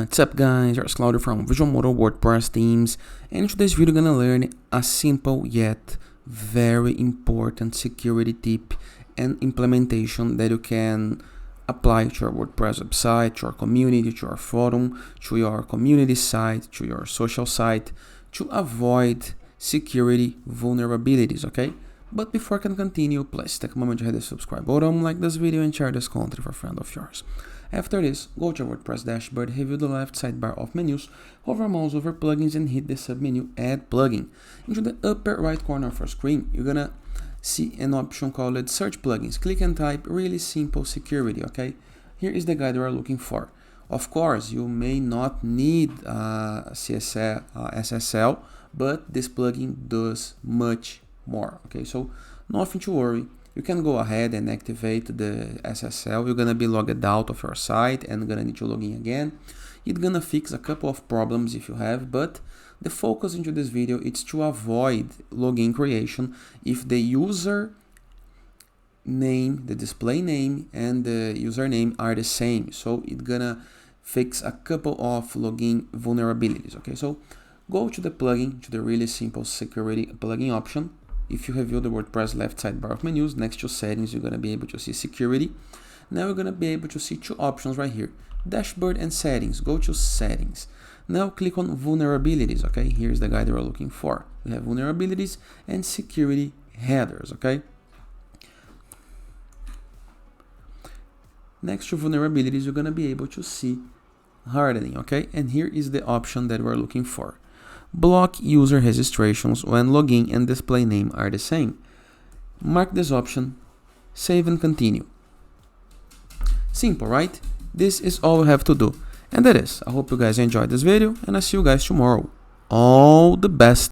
What's up guys, it's Claudio from Visual Model WordPress Themes, and in today's video we're gonna learn a simple yet very important security tip and implementation that you can apply to your WordPress website, to your community, to your forum, to your community site, to your social site, to avoid security vulnerabilities, okay? But before I can continue, please take a moment to hit the subscribe button, like this video, and share this content with a friend of yours. After this, go to your WordPress dashboard, review the left sidebar of menus, hover mouse over plugins and hit the submenu Add Plugin. Into the upper right corner of your screen, you're gonna see an option called Search Plugins. Click and type really simple security, okay? Here is the guide we are looking for. Of course, you may not need SSL, but this plugin does much more, okay? So nothing to worry. You can go ahead and activate the SSL. You're gonna be logged out of your site and gonna need to log in again. It's gonna fix a couple of problems if you have, but the focus into this video is to avoid login creation if the user name, the display name, and the username are the same. So it's gonna fix a couple of login vulnerabilities, okay? So go to the plugin, to the really simple security plugin option. If you review the WordPress left sidebar of menus, next to settings, you're going to be able to see security. Now you're going to be able to see two options right here, dashboard and settings. Go to settings. Now click on vulnerabilities, okay? Here's the guide we're looking for. We have vulnerabilities and security headers, okay? Next to vulnerabilities, you're going to be able to see hardening, okay? And here is the option that we're looking for. Block user registrations when login and display name are the same. Mark this option, save and continue. Simple, right? This is all we have to do. And that is. I hope you guys enjoyed this video and I'll see you guys tomorrow. All the best.